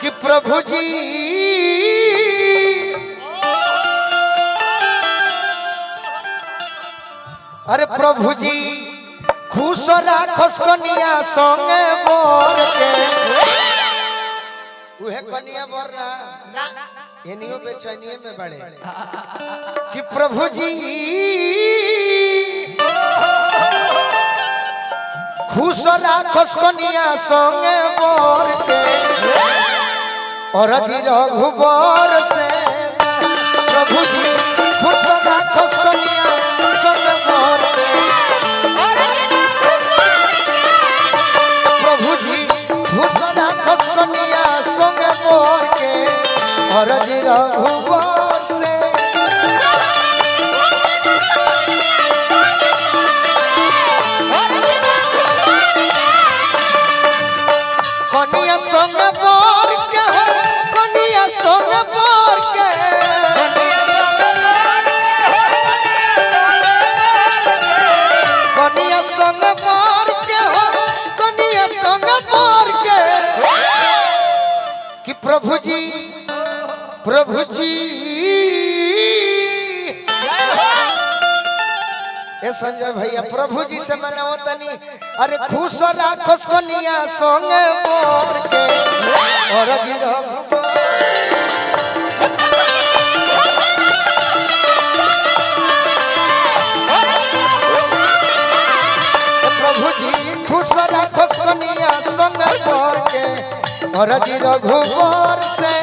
कि प्रभु जी अरे प्रभु जी खुश राखस कनिया संगे मोर के उहे कनिया मोर ना एनियो बेचैनिए में बड़े कि प्रभु जी खुश राखस कनिया संगे मोर के और जी रघुबर से प्रभु जी खुश राखस कनिया संगे मोर के प्रभु जी खुश राखस कनिया संगे मोर के और जी रघुबर से कनिया संग बोर के हो कनिया संग बोर के कनिया संग बोर के हो कनिया संग बोर के कि प्रभु जी ए संजय भैया प्रभु जी से मनाओ तनी अरे खुश राखस कनिया संगे मोर के और जी प्रभु जी खुश राखस कनिया संगे मोर के और जी रघुबर से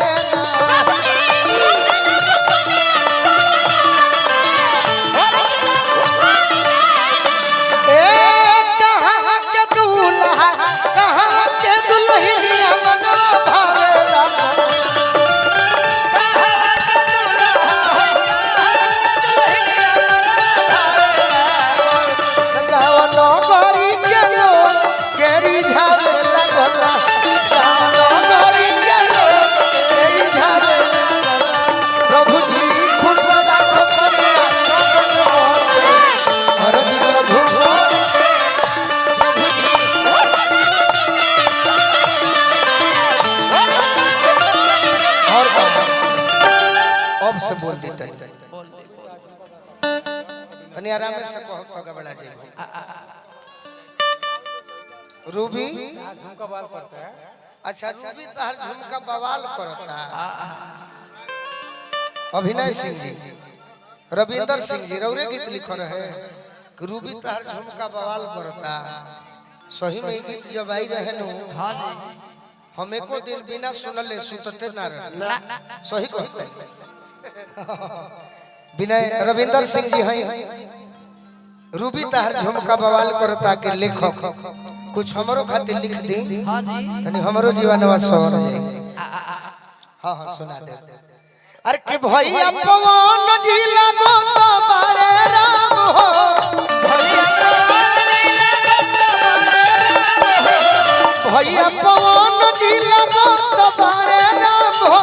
से बोल देते तनी आराम से कहो बड़ा जी रूबी झुमका बवाल करता है। अच्छा रूबी तहर झुमका बवाल करता अभिनय सिंह जी रविंदर सिंह जी रौरे गीत लिख रहे कि रूबी तहर झुमका बवाल करता सही में गीत जब आई रहे नु हम एको दिन बिना सुनले सुतते ना रहे सही कहते विनय रविंदर सिंह जी हैं रूबी तहर झुमका बवाल करता के लेखक कुछ हमरो खातिर लिख दी तनी हमरो जीवनवा सवर जाए हां हां सुना दे अरे के भैया पवन जी लगो तो बारे राम हो भैया पवन जी लगो तो बारे राम हो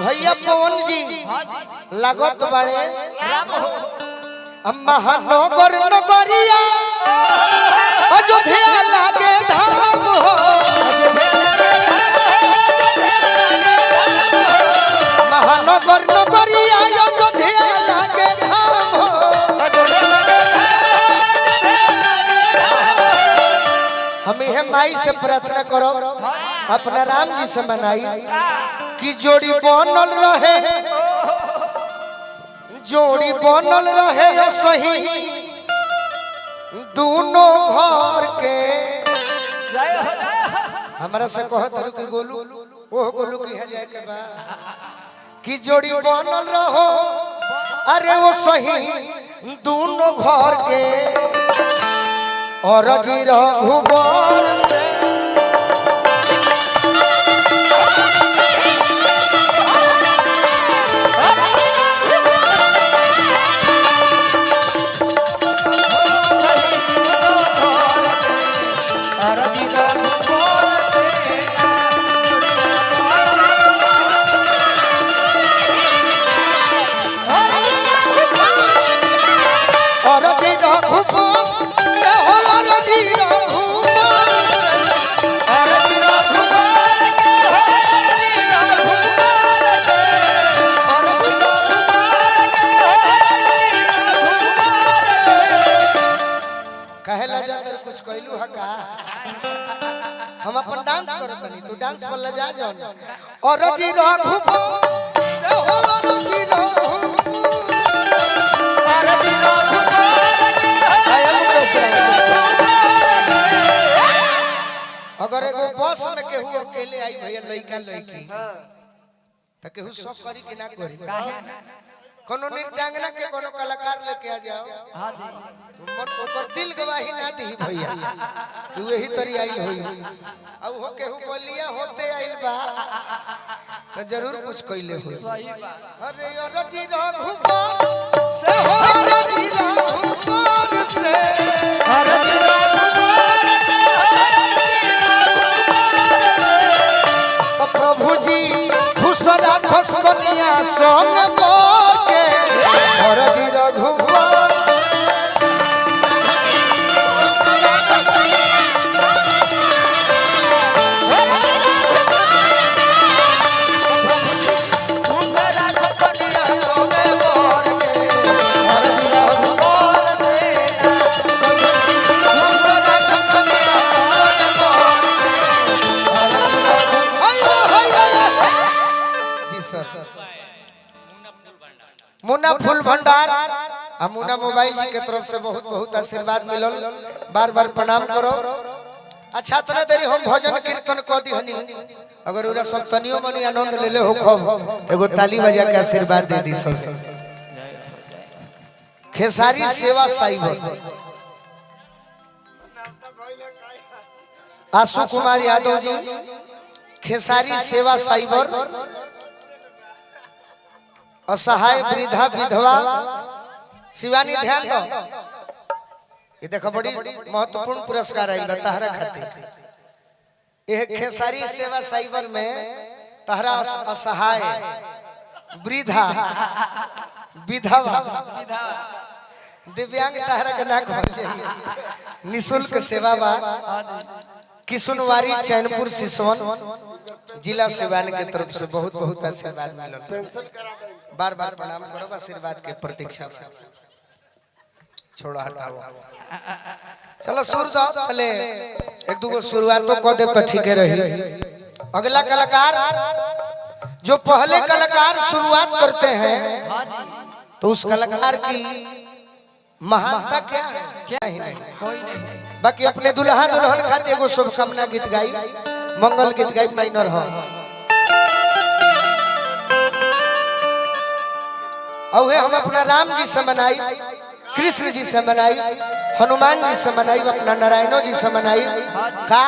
भैया पवन जी लागत बाड़े महानगर नगरिया अयोध्या लागे धाम हो महानगर नगरिया अयोध्या लागे धाम हो हम यह माई से प्रार्थना करो अपना राम जी से मनाई कि जोड़ी बनल रहे सही दोनों घर के हमारा से कहत रहो कि गोलू ओह गोलू की है जाए के बा कि जोड़ी बनल रहो अरे वो सही दोनों घर के और जी रघुबर से और जी रघुबर से हो जी रघु के कुछ कहलू है का हम अपन डांस करत बनी तू डांस पर ले जा जौन और जी रघु से हो जी रघु और जी रघु आयल कैसे अगर एगो बस में केहू अकेले आई भैया लइका लइकी त केहू सब करी कि ना करी कोनो नृत्यांगना के कोनो कलाकार लेके आ जाओ हां तुम मन ओकर दिल गवाही ना दी भैया कि वही तरी आई होई अब हो केहू बोलिया होते आइल बा त जरूर कुछ कइले होई सही बात अरे रजी रघु से हो रजी रघु से अरे प्रभु जी खुश राखस कनिया संग मोके और जी रघु मुन्ना फूल भंडार आ मुन्ना मोबाइल जी के तरफ से बहुत बहुत आशीर्वाद मिलल बार बार प्रणाम करो अच्छा चले देरी हम भजन कीर्तन क दी हनी अगर उरा सब तनियो मनी आनंद ले ले हो खूब एगो ताली बजा के आशीर्वाद दे दी सब खेसारी सेवा साइबर आशु कुमार यादव जी खेसारी सेवा साइबर असहाय वृद्धा विधवा शिवानी ध्यान दो ये देखो बड़ी महत्वपूर्ण पुरस्कार आइल तहरा खातिर ये खेसारी सेवा साइबर में तहरा असहाय वृद्धा विधवा दिव्यांग तहरा के ना कहल जाई निशुल्क सेवा बा किशुनवारी चैनपुर सिसवन जिला सिवान के तरफ से बहुत बहुत आशीर्वाद मिलल बार बार प्रणाम करो आशीर्वाद के प्रतीक्षा छोड़ो हटाओ चलो सुर दो पहले एक दूगो शुरुआत तो कर दे तो ठीक रही अगला कलाकार जो पहले कलाकार शुरुआत करते हैं तो उस कलाकार की महानता क्या है क्या ही नहीं कोई नहीं बाकी अपने दुल्हा दुल्हन खातिर एगो शुभकामना गीत गाई मंगल गीत गाई माइनर हो औहे हम अपना राम जी से मनाई कृष्ण जी से मनाई हनुमान जी से मनाई अपना नारायणो जी से मनाई का